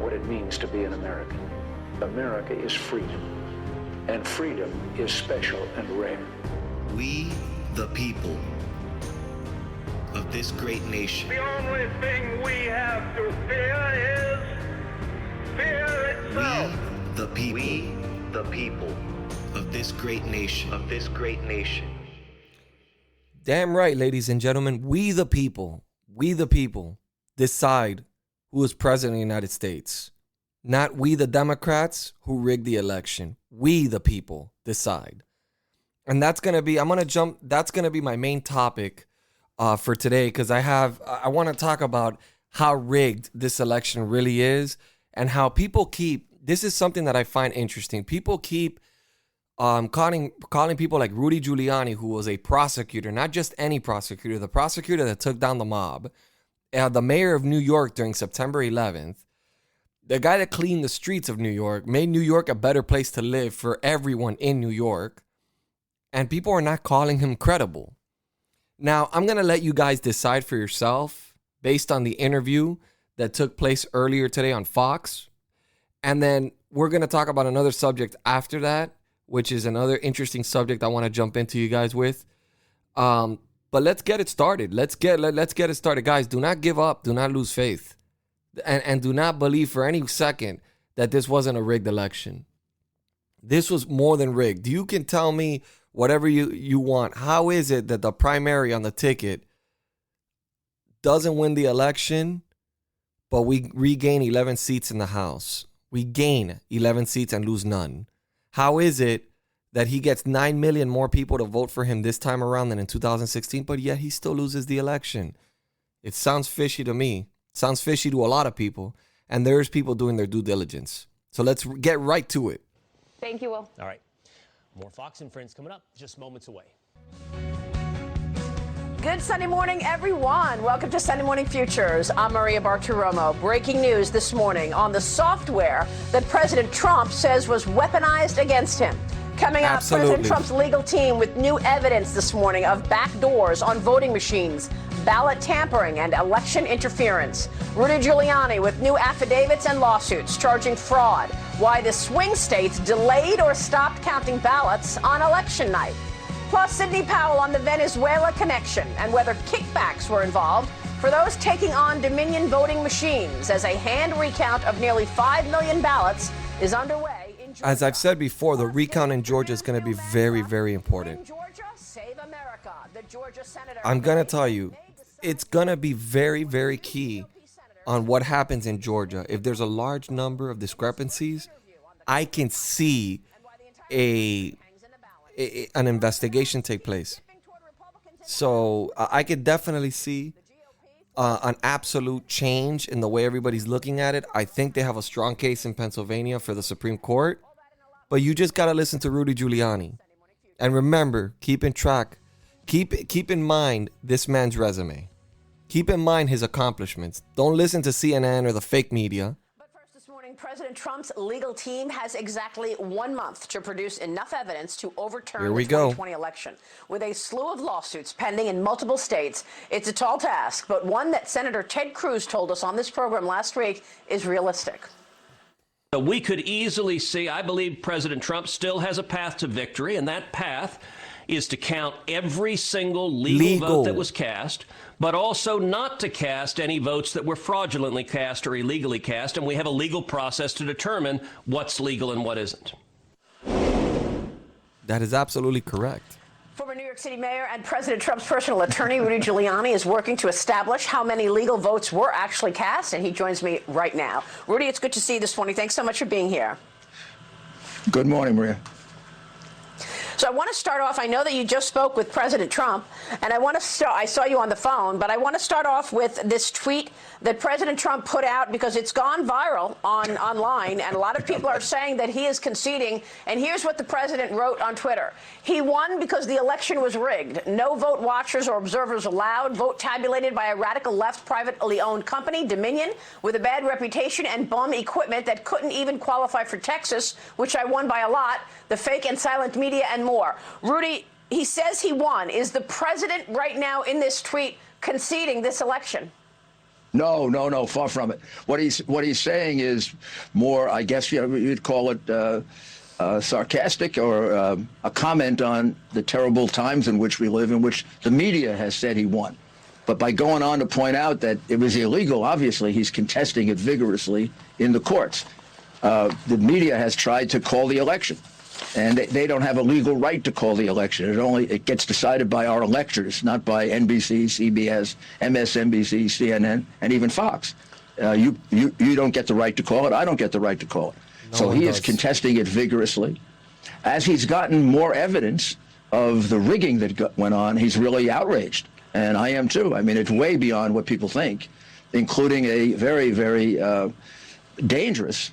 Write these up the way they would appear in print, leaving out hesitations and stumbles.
what it means to be an American. America is freedom, and freedom is special and rare. We, the people of this great nation. The only thing we have to fear is fear itself. We, the people of this great nation. Damn right, ladies and gentlemen, we the people decide who is president of the United States. Not we the Democrats who rigged the election. We the people decide. And that's going to be, that's going to be my main topic for today, because I want to talk about how rigged this election really is, and how people this is something that I find interesting. People keep calling people like Rudy Giuliani, who was a prosecutor, not just any prosecutor, the prosecutor that took down the mob, the mayor of New York during September 11th, the guy that cleaned the streets of New York, made New York a better place to live for everyone in New York, and people are not calling him credible. Now, I'm going to let you guys decide for yourself based on the interview that took place earlier today on Fox, and then we're going to talk about another subject after that, which is another interesting subject I want to jump into you guys with. But let's get it started. Let's get it started. Guys, do not give up. Do not lose faith. And do not believe for any second that this wasn't a rigged election. This was more than rigged. You can tell me whatever you want. How is it that the primary on the ticket doesn't win the election, but we regain 11 seats in the House? We gain 11 seats and lose none. How is it that he gets 9 million more people to vote for him this time around than in 2016, but yet he still loses the election? It sounds fishy to me. It sounds fishy to a lot of people, and there's people doing their due diligence. So let's get right to it. Thank you, Will. All right. More Fox and Friends coming up just moments away. Good Sunday morning, everyone. Welcome to Sunday Morning Futures. I'm Maria Bartiromo. Breaking news this morning on the software that President Trump says was weaponized against him. Coming up, President Trump's legal team with new evidence this morning of backdoors on voting machines, ballot tampering, and election interference. Rudy Giuliani with new affidavits and lawsuits charging fraud. Why the swing states delayed or stopped counting ballots on election night. Plus, Sidney Powell on the Venezuela connection and whether kickbacks were involved for those taking on Dominion voting machines as a hand recount of nearly 5 million ballots is underway in Georgia. As I've said before, the recount in Georgia is going to be very, very important. I'm going to tell you, it's going to be very, very key on what happens in Georgia. If there's a large number of discrepancies, I can see an investigation take place. So I could definitely see an absolute change in the way everybody's looking at it. I think they have a strong case in Pennsylvania for the Supreme Court, but you just got to listen to Rudy Giuliani. And remember, keep in mind this man's resume. Keep in mind his accomplishments. Don't listen to CNN or the fake media. President Trump's legal team has exactly 1 month to produce enough evidence to overturn the 2020 election. With a slew of lawsuits pending in multiple states, it's a tall task, but one that Senator Ted Cruz told us on this program last week is realistic. We could easily see, I believe President Trump still has a path to victory, and that path is to count every single legal vote that was cast, but also not to cast any votes that were fraudulently cast or illegally cast, and we have a legal process to determine what's legal and what isn't. That is absolutely correct. Former New York City Mayor and President Trump's personal attorney, Rudy Giuliani, is working to establish how many legal votes were actually cast, and he joins me right now. Rudy, it's good to see you this morning. Thanks so much for being here. Good morning, Maria. So I want to start off, I know that you just spoke with President Trump, and I saw you on the phone, but I want to start off with this tweet that President Trump put out because it's gone viral online, and a lot of people are saying that he is conceding, and here's what the president wrote on Twitter. He won because the election was rigged. No vote watchers or observers allowed. Vote tabulated by a radical left privately owned company, Dominion, with a bad reputation and bum equipment that couldn't even qualify for Texas, which I won by a lot, the fake and silent media, and more. Rudy, he says he won. Is the president right now in this tweet conceding this election? No, far from it. What he's saying is more, I guess you'd call it sarcastic or a comment on the terrible times in which we live, in which the media has said he won. But by going on to point out that it was illegal, obviously he's contesting it vigorously in the courts. The media has tried to call the election, and they don't have a legal right to call the election. It gets decided by our electors, not by NBC, CBS, MSNBC, CNN, and even Fox. You don't get the right to call it. I don't get the right to call it. So he is contesting it vigorously. As he's gotten more evidence of the rigging that went on, he's really outraged. And I am too. I mean, it's way beyond what people think, including a very, very dangerous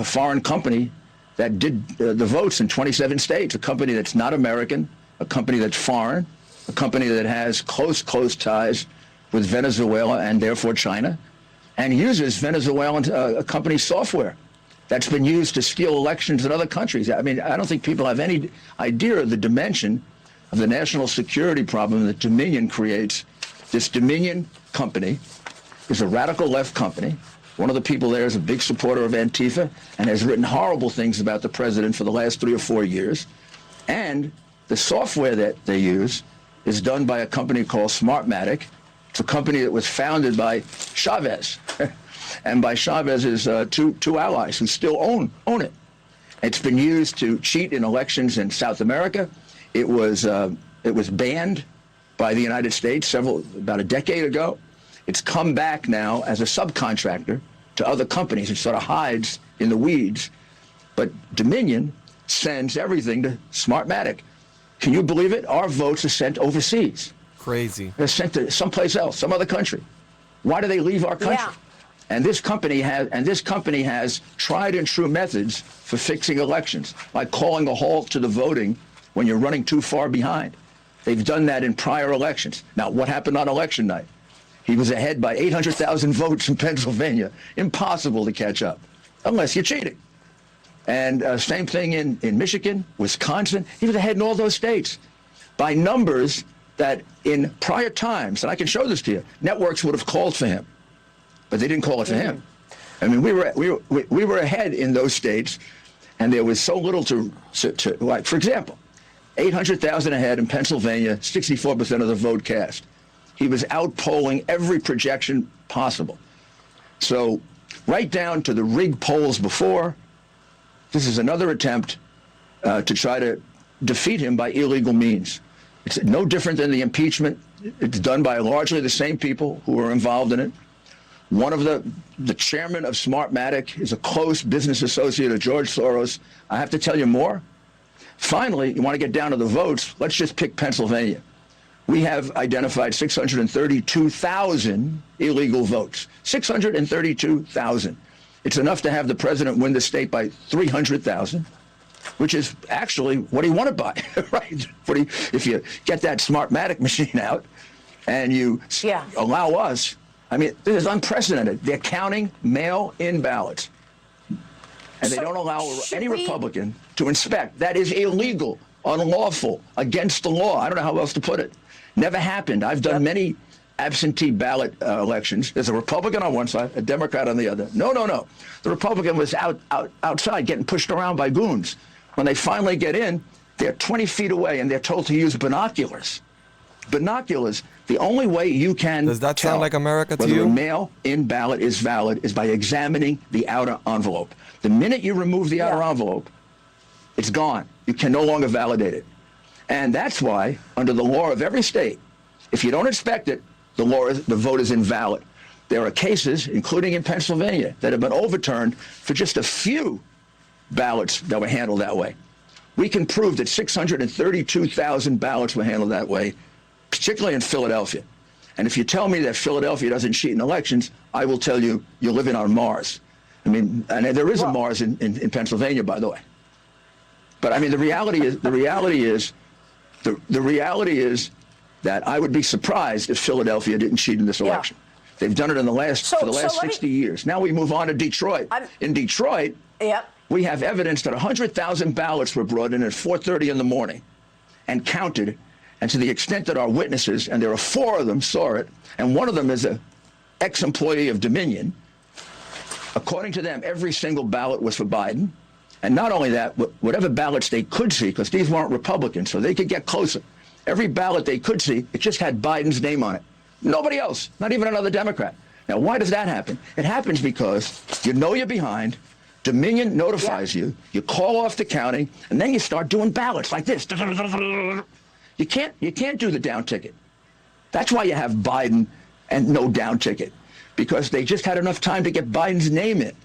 foreign company that did the votes in 27 states, a company that's not American, a company that's foreign, a company that has close ties with Venezuela and therefore China, and uses Venezuelan company software that's been used to steal elections in other countries. I mean, I don't think people have any idea of the dimension of the national security problem that Dominion creates. This Dominion company is a radical left company. One of the people there is a big supporter of Antifa and has written horrible things about the president for the last 3 or 4 years. And the software that they use is done by a company called Smartmatic. It's a company that was founded by Chavez and by Chavez's two allies who still own it. It's been used to cheat in elections in South America. It was banned by the United States about a decade ago. It's come back now as a subcontractor to other companies. It sort of hides in the weeds. But Dominion sends everything to Smartmatic. Can you believe it? Our votes are sent overseas. Crazy. They're sent to someplace else, some other country. Why do they leave our country? Yeah. And this company has tried and true methods for fixing elections, like calling a halt to the voting when you're running too far behind. They've done that in prior elections. Now, what happened on election night? He was ahead by 800,000 votes in Pennsylvania. Impossible to catch up, unless you're cheating. And same thing in Michigan, Wisconsin. He was ahead in all those states by numbers that in prior times, and I can show this to you, networks would have called for him, but they didn't call it for him. I mean, we were ahead in those states, and there was so little to like, for example, 800,000 ahead in Pennsylvania, 64% of the vote cast. He was outpolling every projection possible. So right down to the rigged polls before, this is another attempt to try to defeat him by illegal means. It's no different than the impeachment. It's done by largely the same people who were involved in it. One of the chairman of Smartmatic is a close business associate of George Soros. I have to tell you more. Finally, you want to get down to the votes, let's just pick Pennsylvania. We have identified 632,000 illegal votes. 632,000. It's enough to have the president win the state by 300,000, which is actually what he won it by, right? If you get that Smartmatic machine out and you allow us, I mean, this is unprecedented. They're counting mail-in ballots, and they don't allow any Republican to inspect. That is illegal, unlawful, against the law. I don't know how else to put it. Never happened. I've done many absentee ballot elections. There's a Republican on one side, a Democrat on the other. No. The Republican was outside getting pushed around by goons. When they finally get in, they're 20 feet away, and they're told to use binoculars. Binoculars. The only way you can Does that sound like America to whether you? a mail-in ballot is valid is by examining the outer envelope. The minute you remove the outer envelope, it's gone. You can no longer validate it. And that's why, under the law of every state, if you don't inspect it, the vote is invalid. There are cases, including in Pennsylvania, that have been overturned for just a few ballots that were handled that way. We can prove that 632,000 ballots were handled that way, particularly in Philadelphia. And if you tell me that Philadelphia doesn't cheat in elections, I will tell you you're living on Mars. I mean, and there is a Mars in Pennsylvania, by the way. But I mean, the reality is that I would be surprised if Philadelphia didn't cheat in this election. They've done it for the last 60 years. Now we move on to Detroit. In Detroit, we have evidence that 100,000 ballots were brought in at 4:30 in the morning and counted. And to the extent that our witnesses, and there are 4 of them, saw it, and one of them is a ex-employee of Dominion. According to them, every single ballot was for Biden. And not only that, whatever ballots they could see, because these weren't Republicans, so they could get closer. Every ballot they could see, it just had Biden's name on it. Nobody else, not even another Democrat. Now, why does that happen? It happens because you know you're behind, Dominion notifies you, you call off the counting, and then you start doing ballots like this. You can't do the down ticket. That's why you have Biden and no down ticket, because they just had enough time to get Biden's name in.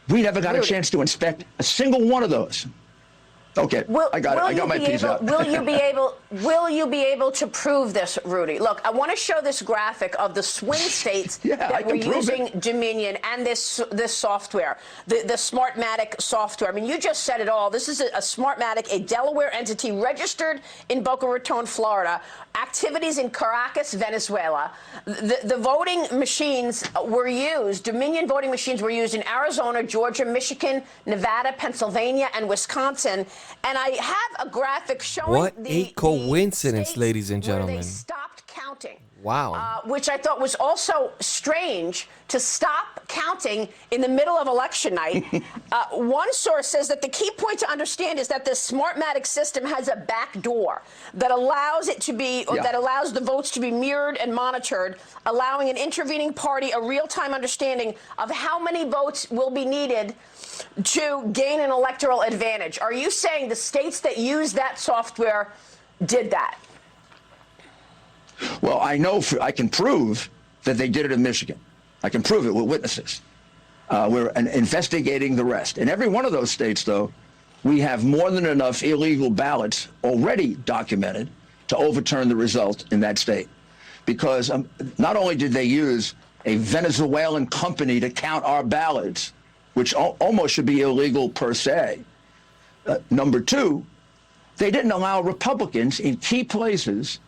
We never got a chance to inspect a single one of those. Okay, I got my piece out. Will you be able to prove this, Rudy? Look, I want to show this graphic of the swing states that were using Dominion and this software, the Smartmatic software. I mean, you just said it all. This is a Smartmatic, a Delaware entity registered in Boca Raton, Florida. Activities in Caracas, Venezuela. The voting machines were used, Dominion voting machines were used in Arizona, Georgia, Michigan, Nevada, Pennsylvania, and Wisconsin. And I have a graphic showing what a coincidence, ladies and gentlemen. Where they stopped counting. Wow. Which I thought was also strange, to stop counting in the middle of election night. One source says that the key point to understand is that the Smartmatic system has a back door that allows it to be, that allows the votes to be mirrored and monitored, allowing an intervening party a real-time understanding of how many votes will be needed to gain an electoral advantage. Are you saying the states that use that software did that? Well, I can prove that they did it in Michigan. I can prove it with witnesses. We're investigating the rest. In every one of those states, though, we have more than enough illegal ballots already documented to overturn the result in that state. Because not only did they use a Venezuelan company to count our ballots, which almost should be illegal per se. Number two, they didn't allow Republicans in key places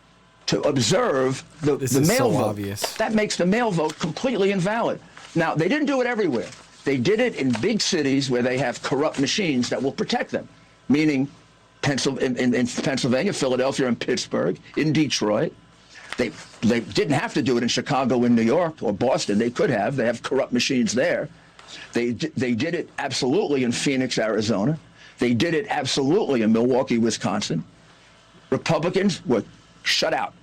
to observe the mail vote. Obvious. That makes the mail vote completely invalid. Now, they didn't do it everywhere. They did it in big cities where they have corrupt machines that will protect them, meaning in Pennsylvania, Philadelphia, and Pittsburgh, in Detroit. They didn't have to do it in Chicago, in New York, or Boston. They could have. They have corrupt machines there. They did it absolutely in Phoenix, Arizona. They did it absolutely in Milwaukee, Wisconsin. Republicans were shut out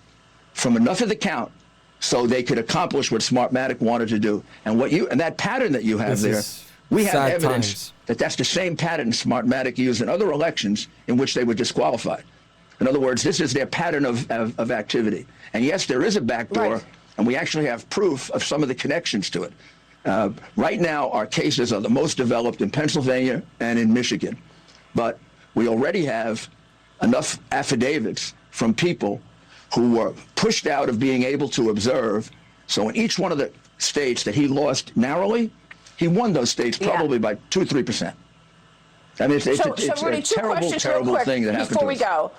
from enough of the count so they could accomplish what Smartmatic wanted to do. And that pattern that you have there, we have evidence that that's the same pattern Smartmatic used in other elections in which they were disqualified. In other words, this is their pattern of activity. And yes, there is a backdoor, and we actually have proof of some of the connections to it. Right now, our cases are the most developed in Pennsylvania and in Michigan. But we already have enough affidavits from people who were pushed out of being able to observe. So in each one of the states that he lost narrowly, he won those states probably by 2-3%. I mean, it's Rudy, a terrible thing that happened before we go.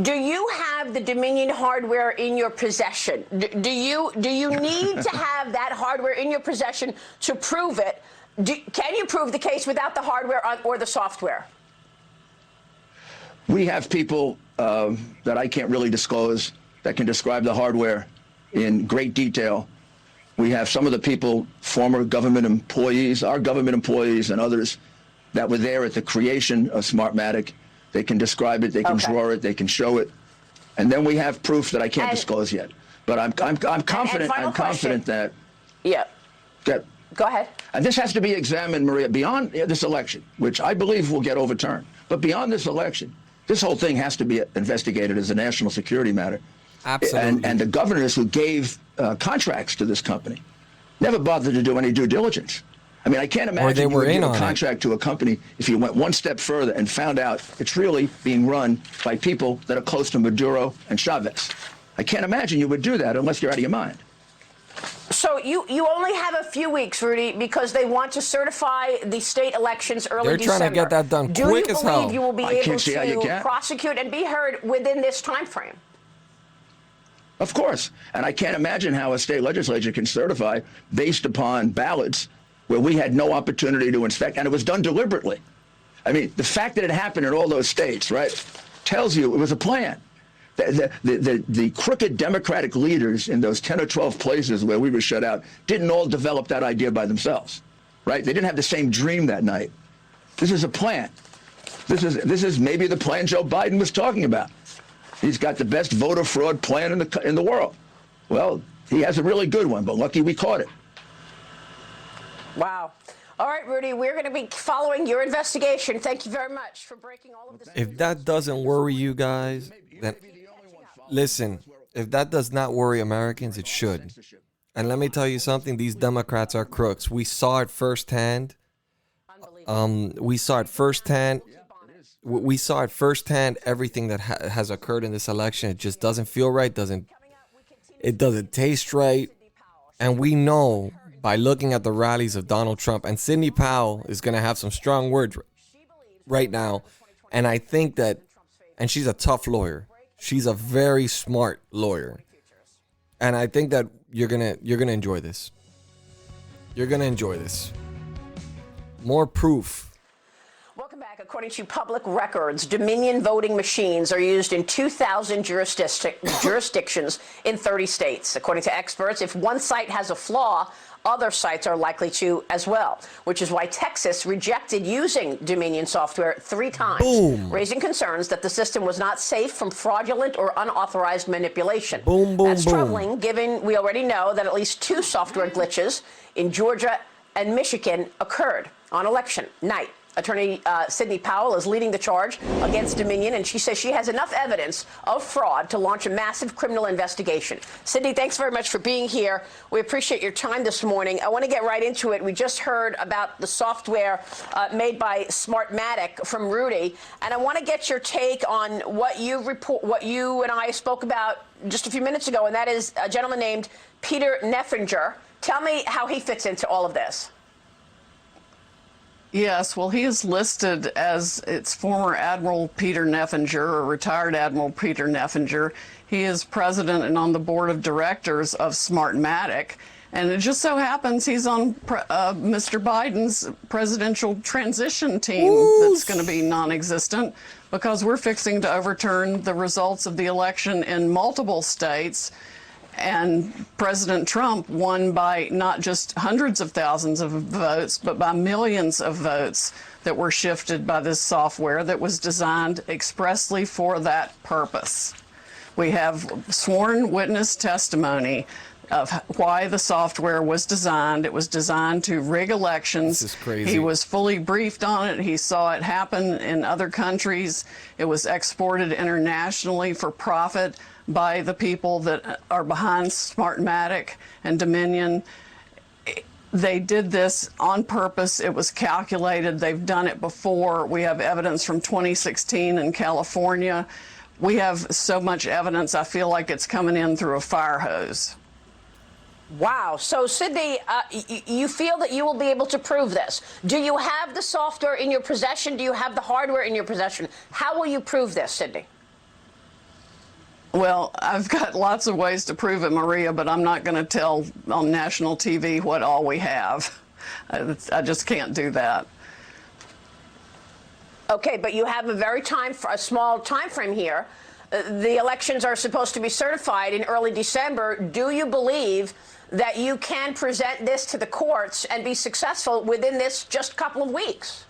Do you have the Dominion hardware in your possession? Do you need to have that hardware in your possession to prove it? Can you prove the case without the hardware or the software? We have people that I can't really disclose that can describe the hardware in great detail. We have some of the people, former government employees, our government employees and others that were there at the creation of Smartmatic. They can describe it, they can draw it, they can show it. And then we have proof that I can't disclose yet. But I'm confident, that... Yeah. That, go ahead. And this has to be examined, Maria, beyond this election, which I believe will get overturned. But beyond this election, this whole thing has to be investigated as a national security matter. Absolutely. And the governors who gave contracts to this company never bothered to do any due diligence. I mean, I can't imagine you would give a contract to a company if you went one step further and found out it's really being run by people that are close to Maduro and Chavez. I can't imagine you would do that unless you're out of your mind. So you only have a few weeks, Rudy, because they want to certify the state elections early December. They're trying to get that done quick as hell. Do you believe you will be able to prosecute and be heard within this time frame? Of course. And I can't imagine how a state legislature can certify based upon ballots where we had no opportunity to inspect, and it was done deliberately. I mean, the fact that it happened in all those states, right, tells you it was a plan. The crooked Democratic leaders in those 10 or 12 places where we were shut out didn't all develop that idea by themselves, right? They didn't have the same dream that night. This is a plan. This is maybe the plan Joe Biden was talking about. He's got the best voter fraud plan in the world. Well, he has a really good one, but lucky we caught it. Wow. All right, Rudy, we're going to be following your investigation. Thank you very much for breaking all of this. If that doesn't worry you guys, then listen, if that does not worry Americans, it should. And let me tell you something, these Democrats are crooks. We saw it firsthand. We saw it firsthand, everything that has occurred in this election. It just doesn't feel right, it doesn't taste right. And we know by looking at the rallies of Donald Trump, and Sidney Powell is going to have some strong words right now. And I think that, and she's a tough lawyer. She's a very smart lawyer. And I think that you're going to enjoy this. You're going to enjoy this. More proof. Welcome back. According to public records, Dominion voting machines are used in 2,000 jurisdictions in 30 states. According to experts, if one site has a flaw, other sites are likely to as well, which is why Texas rejected using Dominion software 3 times, raising concerns that the system was not safe from fraudulent or unauthorized manipulation. That's troubling, given we already know that at least 2 software glitches in Georgia and Michigan occurred on election night. Attorney Sidney Powell is leading the charge against Dominion, and she says she has enough evidence of fraud to launch a massive criminal investigation. Sidney, thanks very much for being here. We appreciate your time this morning. I want to get right into it. We just heard about the software made by Smartmatic from Rudy, and I want to get your take on what you and I spoke about just a few minutes ago, and that is a gentleman named Peter Neffenger. Tell me how he fits into all of this. Yes, well, he is listed as its former Admiral Peter Neffenger, or retired Admiral Peter Neffenger. He is president and on the board of directors of Smartmatic. And it just so happens he's on Mr. Biden's presidential transition team that's going to be non-existent because we're fixing to overturn the results of the election in multiple states. And President Trump won by not just hundreds of thousands of votes, but by millions of votes that were shifted by this software that was designed expressly for that purpose. We have sworn witness testimony of why the software was designed. It was designed to rig elections. This is crazy. He was fully briefed on it. He saw it happen in other countries. It was exported internationally for profit by the people that are behind Smartmatic and Dominion. They did this on purpose. It was calculated. They've done it before. We have evidence from 2016 in California. We have so much evidence, I feel like it's coming in through a fire hose. Wow. So, Sidney, you feel that you will be able to prove this. Do you have the software in your possession? Do you have the hardware in your possession? How will you prove this, Sidney? Well, I've got lots of ways to prove it, Maria, but I'm not going to tell on national TV what all we have. I just can't do that. Okay, but you have a small time frame here. The elections are supposed to be certified in early December. Do you believe that you can present this to the courts and be successful within this just couple of weeks?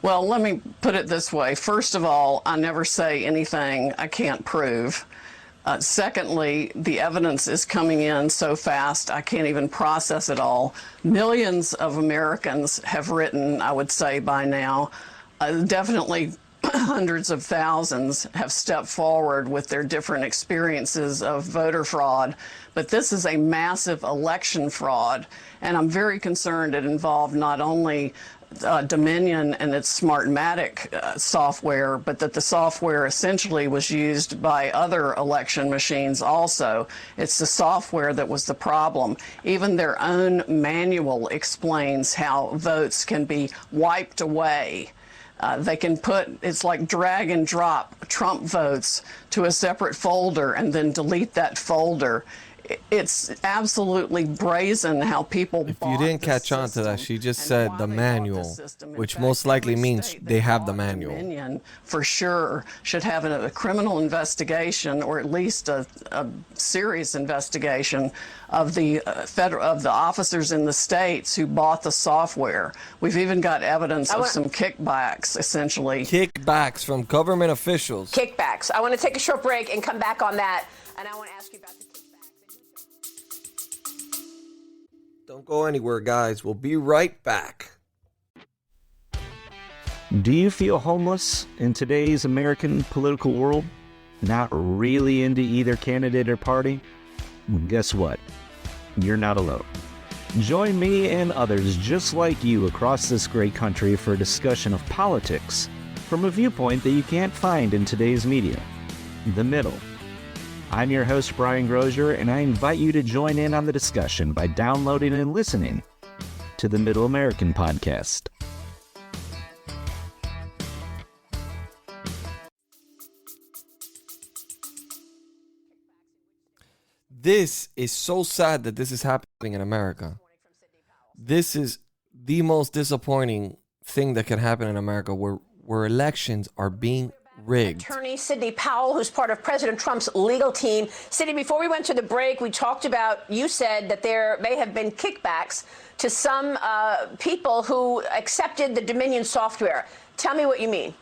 Well, let me put it this way. First of all, I never say anything I can't prove. Secondly, the evidence is coming in so fast, I can't even process it all. Millions of Americans have written, I would say by now, definitely hundreds of thousands have stepped forward with their different experiences of voter fraud. But this is a massive election fraud, and I'm very concerned it involved not only Dominion and its Smartmatic software, but that the software essentially was used by other election machines also. It's the software that was the problem. Even their own manual explains how votes can be wiped away. They can it's like drag and drop Trump votes to a separate folder and then delete that folder. it's absolutely brazen how people. If you didn't catch on to that, she just said the manual, which most likely means they have the manual. Dominion, for sure, should have a criminal investigation, or at least a serious investigation of the officers in the states who bought the software. We've even got evidence of some kickbacks, essentially. Kickbacks from government officials. Kickbacks. I want to take a short break and come back on that. And I want to ask you about the kickbacks. Don't go anywhere, guys. We'll be right back. Do you feel homeless in today's American political world? Not really into either candidate or party? Well, guess what? You're not alone. Join me and others just like you across this great country for a discussion of politics from a viewpoint that you can't find in today's media. The Middle. I'm your host, Brian Grozier, and I invite you to join in on the discussion by downloading and listening to the Middle American Podcast. This is so sad that this is happening in America. This is the most disappointing thing that can happen in America, where elections are being rigged. Attorney Sidney Powell, who's part of President Trump's legal team. Sidney, before we went to the break, we talked about, you said that there may have been kickbacks to some people who accepted the Dominion software. Tell me what you mean.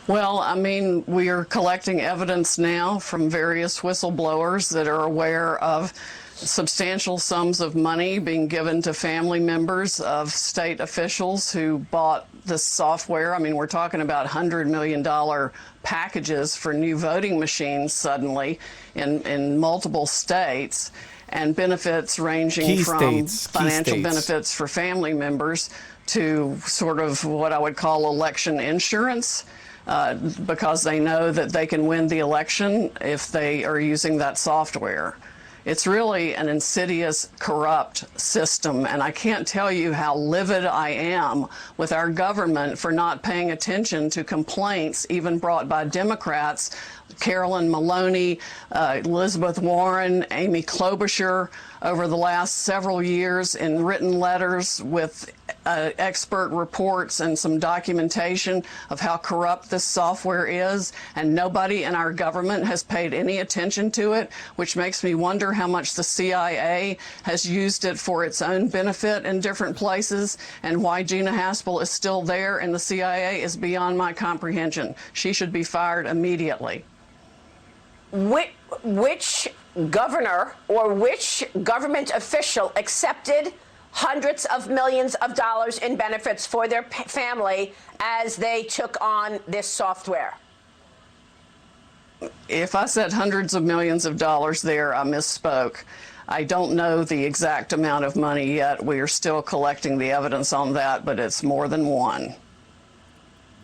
Well, I mean, we are collecting evidence now from various whistleblowers that are aware of substantial sums of money being given to family members of state officials who bought this software. I mean, we're talking about $100 million packages for new voting machines suddenly in multiple states, and benefits ranging from financial benefits for family members to sort of what I would call election insurance. Because they know that they can win the election if they are using that software. It's really an insidious, corrupt system, and I can't tell you how livid I am with our government for not paying attention to complaints even brought by Democrats, Carolyn Maloney, Elizabeth Warren, Amy Klobuchar, over the last several years in written letters with expert reports and some documentation of how corrupt this software is, and nobody in our government has paid any attention to it, which makes me wonder how much the CIA has used it for its own benefit in different places, and why Gina Haspel is still there in the CIA is beyond my comprehension. She should be fired immediately. Which governor or which government official accepted hundreds of millions of dollars in benefits for their family as they took on this software? If I said hundreds of millions of dollars there, I misspoke. I don't know the exact amount of money yet. We are still collecting the evidence on that, but it's more than one.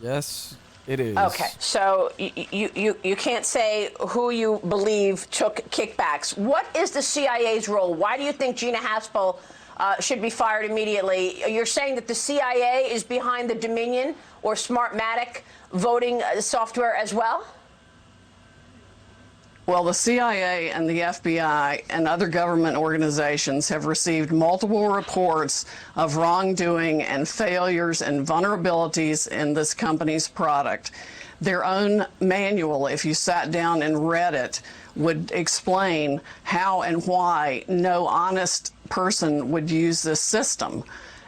Yes, it is. Okay, so you can't say who you believe took kickbacks. What is the CIA's role? Why do you think Gina Haspel should be fired immediately? You're saying that the CIA is behind the Dominion or Smartmatic voting software as well? Well, the CIA and the FBI and other government organizations have received multiple reports of wrongdoing and failures and vulnerabilities in this company's product. Their own manual, if you sat down and read it, would explain how and why no honest person would use this system.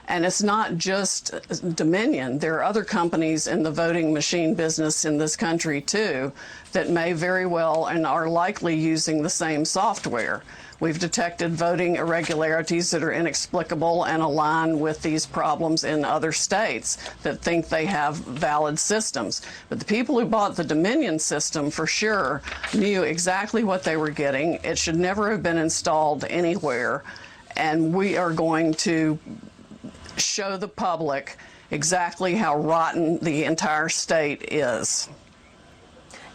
And it's not just Dominion. There are other companies in the voting machine business in this country, too, that may very well and are likely using the same software. We've detected voting irregularities that are inexplicable and align with these problems in other states that think they have valid systems. But the people who bought the Dominion system, for sure, knew exactly what they were getting. It should never have been installed anywhere. And we are going to show the public exactly how rotten the entire state is.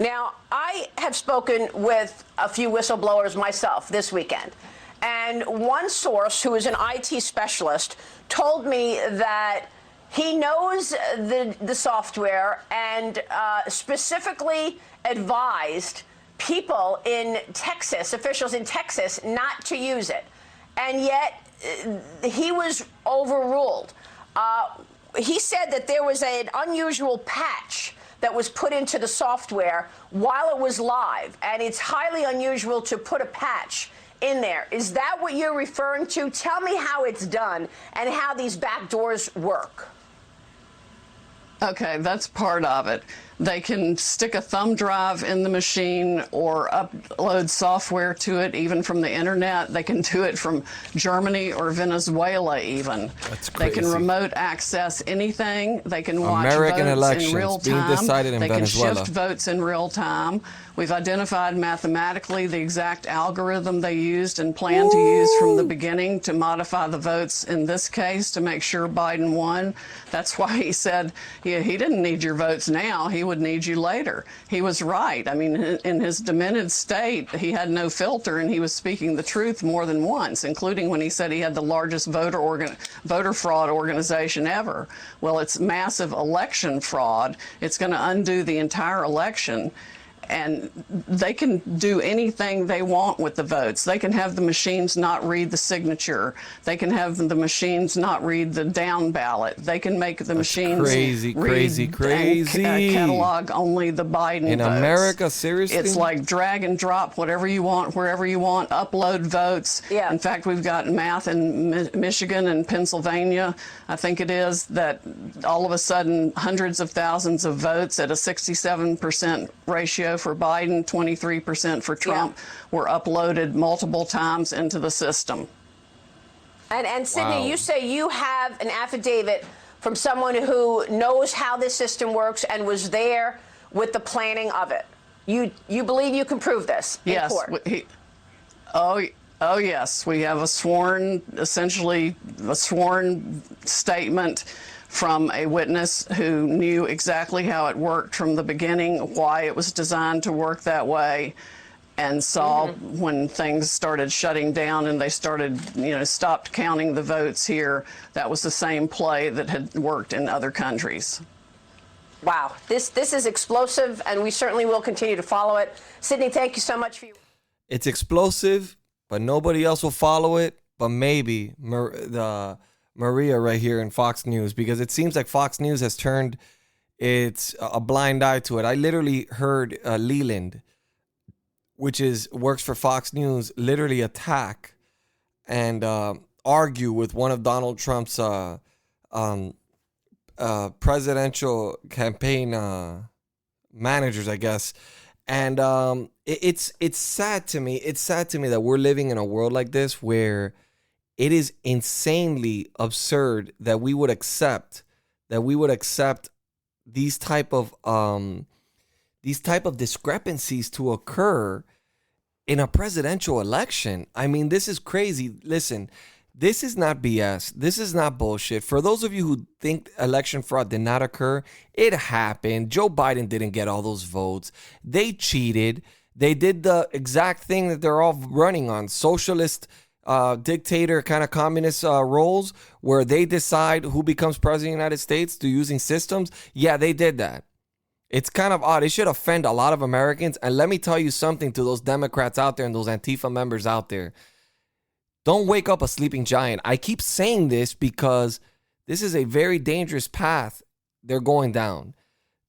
Now, I have spoken with a few whistleblowers myself this weekend, and one source who is an IT specialist told me that he knows the software and specifically advised people in Texas, officials in Texas, not to use it. And yet he was overruled. He said that there was an unusual patch that was put into the software while it was live, and it's highly unusual to put a patch in there. Is that what you're referring to? Tell me how it's done and how these back doors work. Okay, that's part of it. They can stick a thumb drive in the machine or upload software to it, even from the internet. They can do it from Germany or Venezuela even. That's They crazy. can remote access anything. They can watch American votes elections in real being time. decided in they Venezuela. can shift votes in real time. We've identified mathematically the exact algorithm they used and plan to use from the beginning to modify the votes in this case to make sure Biden won. That's why he said he didn't need your votes now. He would need you later. He was right. I mean, in his demented state, he had no filter, and he was speaking the truth more than once, including when he said he had the largest voter fraud organization ever. Well, it's massive election fraud. It's going to undo the entire election. And they can do anything they want with the votes. They can have the machines not read the signature. They can have the machines not read the down ballot. They can make the machines crazy, read crazy. and catalog only the Biden In votes. America, seriously? It's like drag and drop whatever you want, wherever you want, upload votes. Yeah. In fact, we've got math in Michigan and Pennsylvania, I think it is, that all of a sudden hundreds of thousands of votes at a 67% ratio for Biden, 23% for Trump, were uploaded multiple times into the system. And Sydney, Wow. you say you have an affidavit from someone who knows how this system works and was there with the planning of it. You believe you can prove this in Yes. court? Oh, yes. We have essentially a sworn statement from a witness who knew exactly how it worked from the beginning, why it was designed to work that way, and saw when things started shutting down and they started, stopped counting the votes here, that was the same play that had worked in other countries. Wow, this is explosive, and we certainly will continue to follow it. Sydney, thank you so much for your... It's explosive, but nobody else will follow it. But maybe Maria right here in Fox News, because it seems like Fox News has turned a blind eye to it. I literally heard Leland, which works for Fox News, literally attack and argue with one of Donald Trump's presidential campaign managers, I guess. And it's sad to me. It's sad to me that we're living in a world like this where it is insanely absurd that we would accept these type of discrepancies to occur in a presidential election. I mean, this is crazy. Listen, this is not BS. This is not bullshit. For those of you who think election fraud did not occur, it happened. Joe Biden didn't get all those votes. They cheated. They did the exact thing that they're all running on, socialist dictator kind of communist roles, where they decide who becomes president of the United States through using systems. Yeah, they did that. It's kind of odd. It should offend a lot of Americans. And let me tell you something to those Democrats out there and those Antifa members out there. Don't wake up a sleeping giant. I keep saying this because this is a very dangerous path they're going down.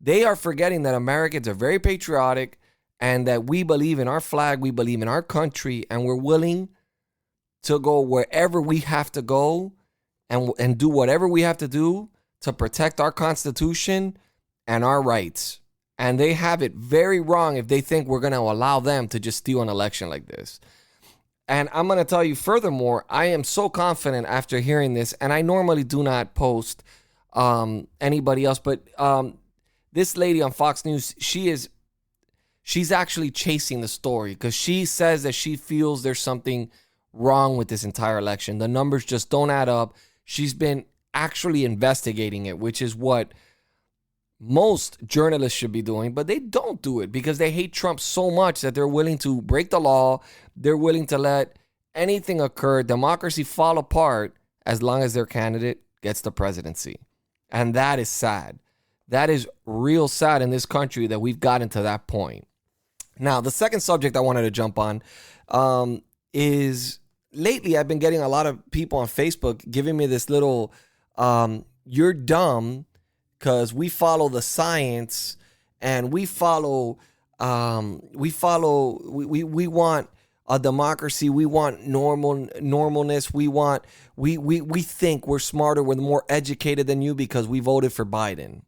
They are forgetting that Americans are very patriotic and that we believe in our flag, we believe in our country, and we're willing to go wherever we have to go and do whatever we have to do to protect our Constitution and our rights. And they have it very wrong if they think we're going to allow them to just steal an election like this. And I'm going to tell you furthermore, I am so confident after hearing this, and I normally do not post anybody else, but this lady on Fox News, she's actually chasing the story because she says that she feels there's something wrong with this entire election. The numbers just don't add up. She's been actually investigating it, which is what most journalists should be doing, but they don't do it because they hate Trump so much that they're willing to break the law. They're willing to let anything occur, democracy fall apart, as long as their candidate gets the presidency. And that is sad. That is real sad in this country that we've gotten to that point. Now, the second subject I wanted to jump on is lately I've been getting a lot of people on Facebook giving me this little, you're dumb because we follow the science and we want a democracy. We want normalness. We think we're smarter. We're more educated than you because we voted for Biden.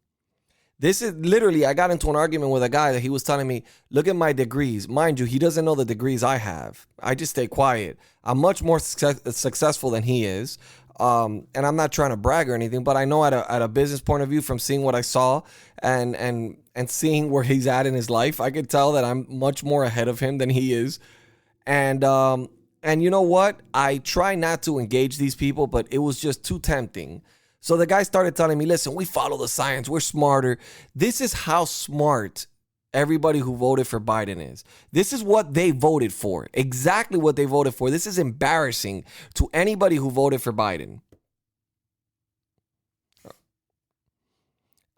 This is literally, I got into an argument with a guy that he was telling me, look at my degrees. Mind you, he doesn't know the degrees I have. I just stay quiet. I'm much more successful than he is. And I'm not trying to brag or anything, but I know at a business point of view from seeing what I saw and seeing where he's at in his life, I could tell that I'm much more ahead of him than he is. And you know what? I try not to engage these people, but it was just too tempting. So the guy started telling me, listen, we follow the science. We're smarter. This is how smart everybody who voted for Biden is. This is what they voted for. Exactly what they voted for. This is embarrassing to anybody who voted for Biden.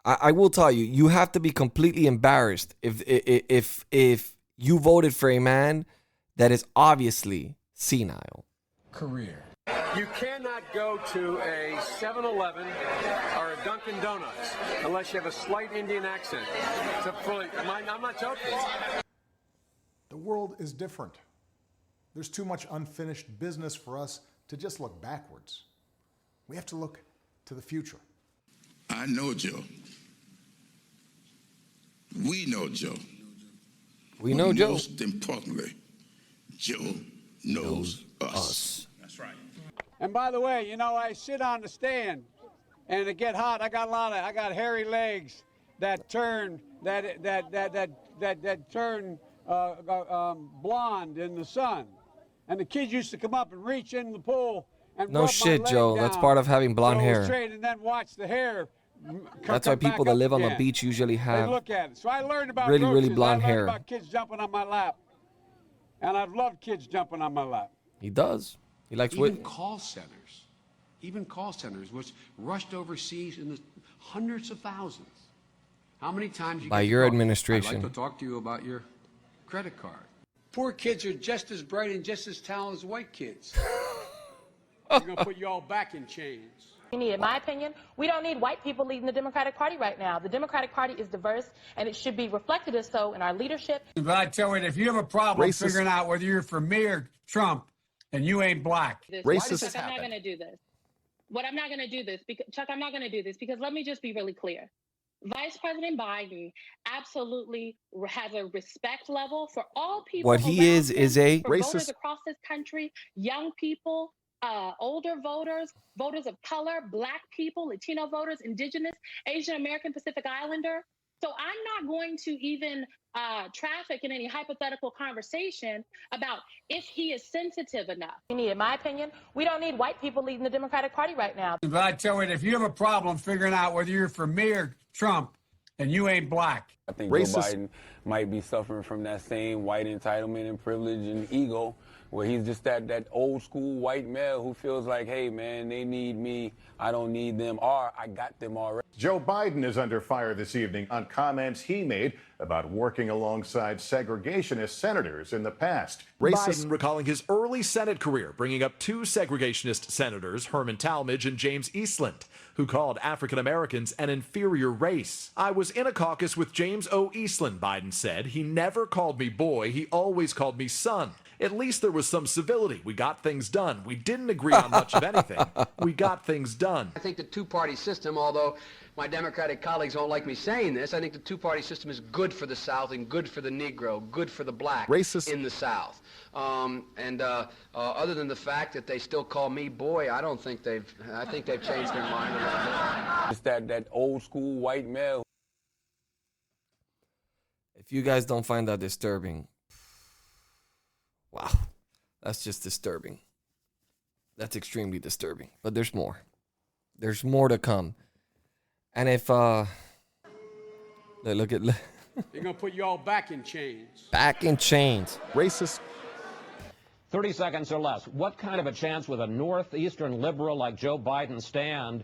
I will tell you, you have to be completely embarrassed if you voted for a man that is obviously senile. Career. You cannot go to a 7-Eleven or a Dunkin' Donuts unless you have a slight Indian accent. I'm not joking. The world is different. There's too much unfinished business for us to just look backwards. We have to look to the future. I know Joe. We know Joe. We know Joe. Most importantly, Joe knows us. That's right. And by the way, you know, I sit on the stand and it get hot. I got hairy legs that turn turn blonde in the sun. And the kids used to come up and reach in the pool and no shit, Joe. That's part of having blonde hair. And then watch the hair. That's why people that live on the beach usually have look at it. So I learned about really blonde hair. I learned about kids jumping on my lap. And I've loved kids jumping on my lap. He does. He likes even call centers, which rushed overseas in the hundreds of thousands. How many times you by get your call, administration? I'd like to talk to you about your credit card. Poor kids are just as bright and just as talented as white kids. They're going to put you all back in chains. In my opinion, we don't need white people leading the Democratic Party right now. The Democratic Party is diverse, and it should be reflected as so in our leadership. But I tell you, if you have a problem figuring out whether you're for me or Trump, and you ain't black. Chuck, I'm not going to do this. I'm not going to do this because let me just be really clear. Vice President Biden absolutely has a respect level for all people. What he is a racist. Voters across this country, young people, older voters, voters of color, black people, Latino voters, indigenous, Asian American, Pacific Islander. So I'm not going to even traffic in any hypothetical conversation about if he is sensitive enough. In my opinion, we don't need white people leading the Democratic Party right now. But I tell you, if you have a problem figuring out whether you're for me or Trump, and you ain't black. I think Joe Biden might be suffering from that same white entitlement and privilege and ego, where he's just that old school white male who feels like, hey, man, they need me, I don't need them, or I got them already. Joe Biden is under fire this evening on comments he made about working alongside segregationist senators in the past. Biden recalling his early Senate career, bringing up two segregationist senators, Herman Talmadge and James Eastland, who called African Americans an inferior race. I was in a caucus with James O. Eastland, Biden said. He never called me boy, he always called me son. At least there was some civility. We got things done. We didn't agree on much of anything. We got things done. I think the two-party system, although my Democratic colleagues don't like me saying this, I think the two-party system is good for the South and good for the Negro, good for the black in the South. Other than the fact that they still call me boy, I think they've changed their mind a little bit. It's that old school white male. If you guys don't find that disturbing, wow, that's just disturbing. That's extremely disturbing. But there's more. There's more to come. And if look at they're gonna put you all back in chains. Back in chains. Racist. 30 seconds or less. What kind of a chance would a northeastern liberal like Joe Biden stand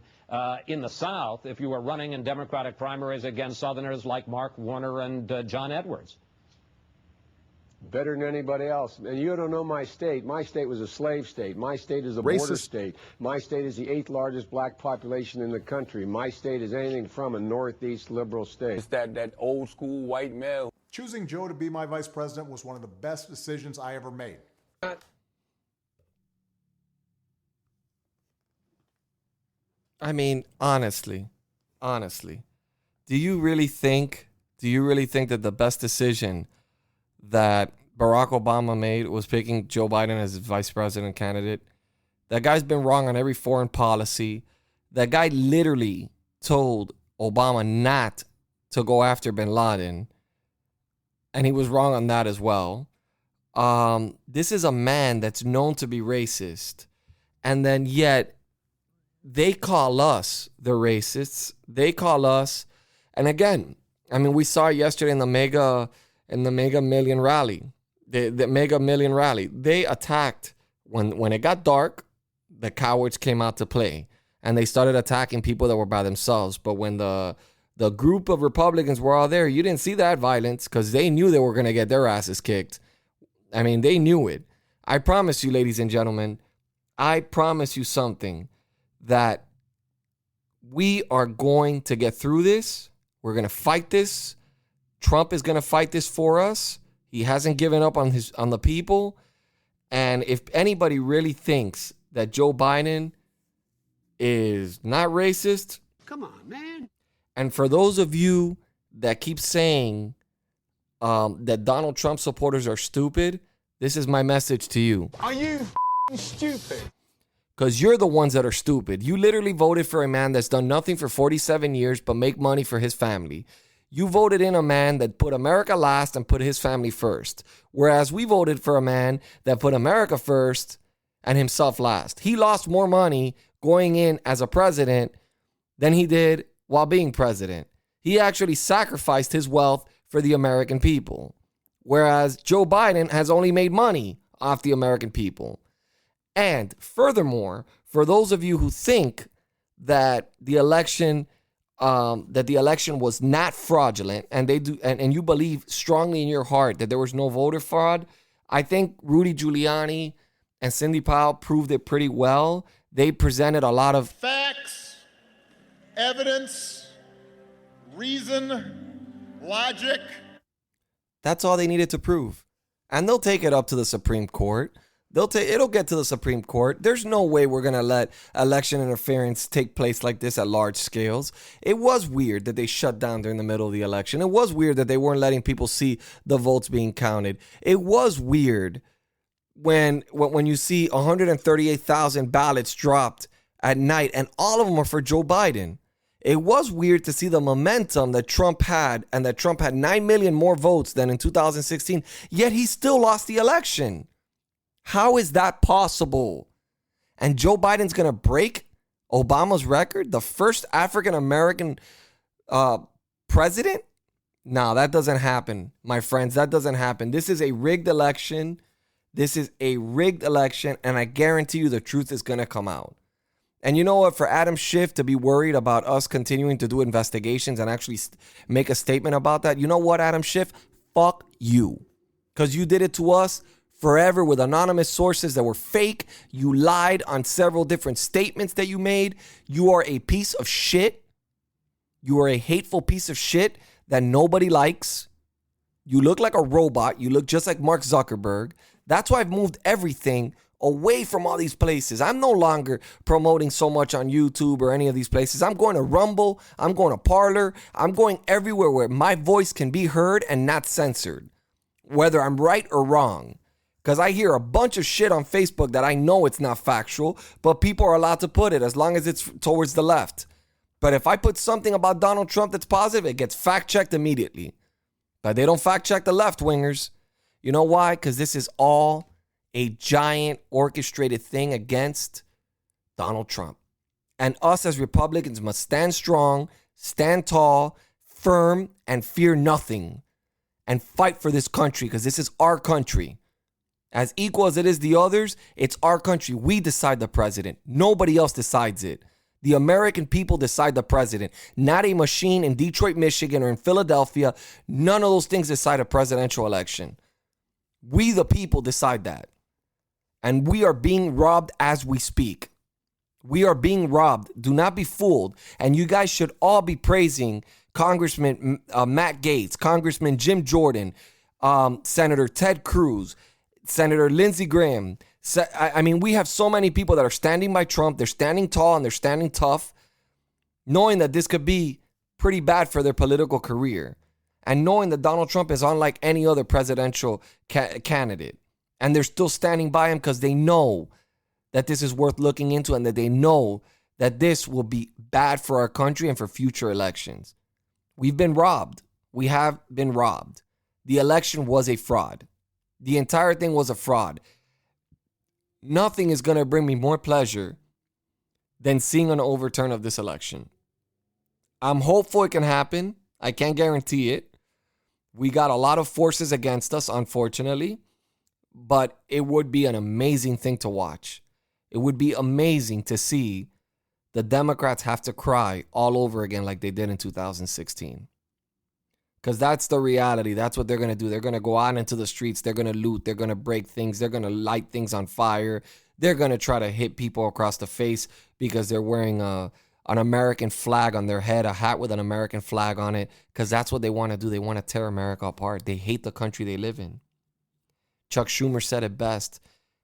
in the South if you were running in Democratic primaries against Southerners like Mark Warner and John Edwards? better than anybody else. And you don't know my state. My state was a slave state. My state is a border state. My state is the 8th largest black population in the country. My state is anything from a Northeast liberal state. It's that old school white male. Choosing Joe to be my vice president was one of the best decisions I ever made. I mean, honestly, do you really think that the best decision that Barack Obama made was picking Joe Biden as his vice president candidate? That guy's been wrong on every foreign policy. That guy literally told Obama not to go after bin Laden, and he was wrong on that as well. This is a man that's known to be racist, and then yet they call us the racists. They call us, and again, I mean, we saw it yesterday in the mega million rally. The mega million rally. They attacked when it got dark. The cowards came out to play, and they started attacking people that were by themselves. But when the group of Republicans were all there, you didn't see that violence because they knew they were going to get their asses kicked. I mean, they knew it. I promise you, ladies and gentlemen, I promise you something, that we are going to get through this. We're going to fight this. Trump is going to fight this for us. He hasn't given up on the people. And if anybody really thinks that Joe Biden is not racist, come on, man. And for those of you that keep saying that Donald Trump supporters are stupid, this is my message to you. Are you stupid? Because you're the ones that are stupid. You literally voted for a man that's done nothing for 47 years but make money for his family. You voted in a man that put America last and put his family first. Whereas we voted for a man that put America first and himself last. He lost more money going in as a president than he did while being president. He actually sacrificed his wealth for the American people. Whereas Joe Biden has only made money off the American people. And furthermore, for those of you who think that the election was not fraudulent, and and you believe strongly in your heart that there was no voter fraud, I think Rudy Giuliani and Cindy Powell proved it pretty well. They presented a lot of facts, evidence, reason, logic. That's all they needed to prove. And they'll take it up to the Supreme Court. It'll get to the Supreme Court. There's no way we're going to let election interference take place like this at large scales. It was weird that they shut down during the middle of the election. It was weird that they weren't letting people see the votes being counted. It was weird when you see 138,000 ballots dropped at night and all of them are for Joe Biden. It was weird to see the momentum that Trump had, and that Trump had 9 million more votes than in 2016, yet he still lost the election. How is that possible? And Joe Biden's going to break Obama's record? The first African-American president? No, that doesn't happen, my friends. That doesn't happen. This is a rigged election. And I guarantee you the truth is going to come out. And you know what? For Adam Schiff to be worried about us continuing to do investigations and actually make a statement about that, you know what, Adam Schiff? Fuck you. Because you did it to us forever with anonymous sources that were fake. You lied on several different statements that you made. You are a piece of shit. You are a hateful piece of shit that nobody likes. You look like a robot. You look just like Mark Zuckerberg. That's why I've moved everything away from all these places. I'm no longer promoting so much on YouTube or any of these places. I'm going to Rumble. I'm going to Parler. I'm going everywhere where my voice can be heard and not censored, whether I'm right or wrong. Because I hear a bunch of shit on Facebook that I know it's not factual, but people are allowed to put it as long as it's towards the left. But if I put something about Donald Trump that's positive, it gets fact-checked immediately. But they don't fact-check the left-wingers. You know why? Because this is all a giant orchestrated thing against Donald Trump. And us as Republicans must stand strong, stand tall, firm, and fear nothing. And fight for this country, because this is our country. As equal as it is the others, it's our country. We decide the president. Nobody else decides it. The American people decide the president, not a machine in Detroit, Michigan, or in Philadelphia. None of those things decide a presidential election. We, the people, decide that. And we are being robbed as we speak. We are being robbed. Do not be fooled. And you guys should all be praising Congressman Matt Gaetz, Congressman Jim Jordan, Senator Ted Cruz, Senator Lindsey Graham. I mean, we have so many people that are standing by Trump. They're standing tall and they're standing tough, knowing that this could be pretty bad for their political career, and knowing that Donald Trump is unlike any other presidential candidate. And they're still standing by him because they know that this is worth looking into, and that they know that this will be bad for our country and for future elections. We've been robbed. We have been robbed. The election was a fraud. The entire thing was a fraud. Nothing is going to bring me more pleasure than seeing an overturn of this election. I'm hopeful it can happen. I can't guarantee it. We got a lot of forces against us, unfortunately, but it would be an amazing thing to watch. It would be amazing to see the Democrats have to cry all over again like they did in 2016. Because that's the reality. That's what they're going to do. They're going to go out into the streets. They're going to loot. They're going to break things. They're going to light things on fire. They're going to try to hit people across the face because they're wearing an American flag on their head, a hat with an American flag on it, because that's what they want to do. They want to tear America apart. They hate the country they live in. Chuck Schumer said it best.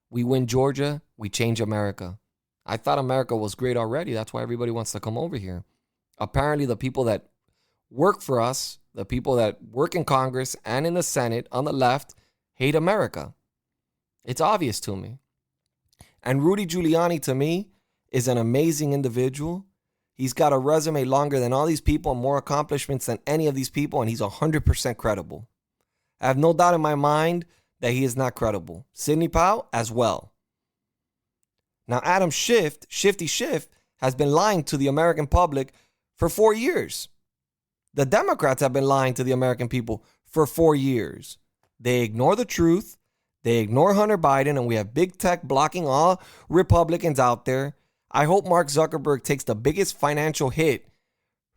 We win Georgia, we change America. I thought America was great already. That's why everybody wants to come over here. Apparently, the people that work for us, the people that work in Congress and in the Senate on the left, hate America. It's obvious to me. And Rudy Giuliani, to me, is an amazing individual. He's got a resume longer than all these people and more accomplishments than any of these people, and he's 100% credible. I have no doubt in my mind that he is not credible. Sidney Powell as well. Now, Adam Schiff, Shifty Schiff, has been lying to the American public for 4 years. The Democrats have been lying to the American people for 4 years. They ignore the truth. They ignore Hunter Biden, and we have big tech blocking all Republicans out there. I hope Mark Zuckerberg takes the biggest financial hit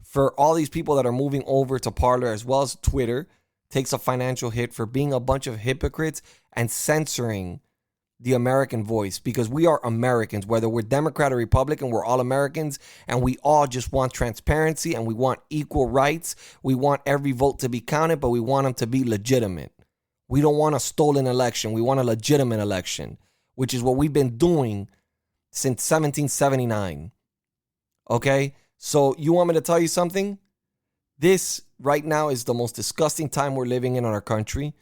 for all these people that are moving over to Parler, as well as Twitter takes a financial hit for being a bunch of hypocrites and censoring the American voice, because we are Americans. Whether we're Democrat or Republican, we're all Americans, and we all just want transparency, and we want equal rights. We want every vote to be counted, but we want them to be legitimate. We don't want a stolen election. We want a legitimate election, which is what we've been doing since 1779. Okay? So you want me to tell you something? This right now is the most disgusting time we're living in our country.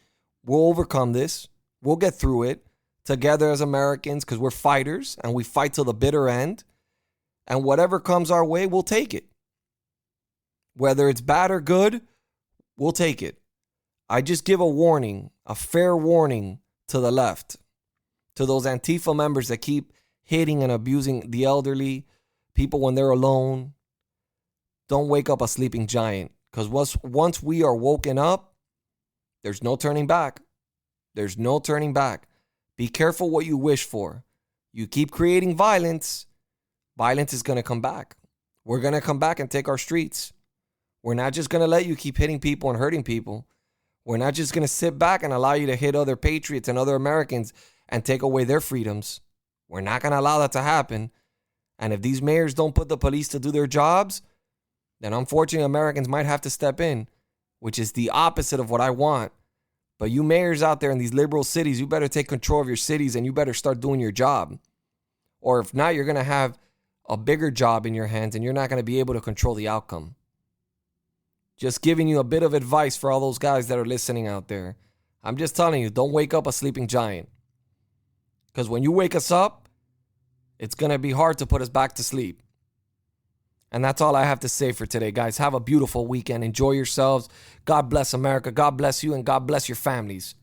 We'll overcome this. We'll get through it together as Americans, because we're fighters and we fight till the bitter end. And whatever comes our way, we'll take it. Whether it's bad or good, we'll take it. I just give a warning, a fair warning to the left, to those Antifa members that keep hitting and abusing the elderly, people when they're alone. Don't wake up a sleeping giant, because once we are woken up, there's no turning back. There's no turning back. Be careful what you wish for. You keep creating violence, violence is going to come back. We're going to come back and take our streets. We're not just going to let you keep hitting people and hurting people. We're not just going to sit back and allow you to hit other patriots and other Americans and take away their freedoms. We're not going to allow that to happen. And if these mayors don't put the police to do their jobs, then unfortunately Americans might have to step in, which is the opposite of what I want. But you mayors out there in these liberal cities, you better take control of your cities and you better start doing your job. Or if not, you're going to have a bigger job in your hands and you're not going to be able to control the outcome. Just giving you a bit of advice for all those guys that are listening out there. I'm just telling you, don't wake up a sleeping giant. Because when you wake us up, it's going to be hard to put us back to sleep. And that's all I have to say for today, guys. Have a beautiful weekend. Enjoy yourselves. God bless America. God bless you, and God bless your families.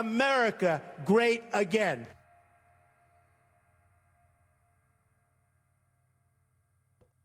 America great again.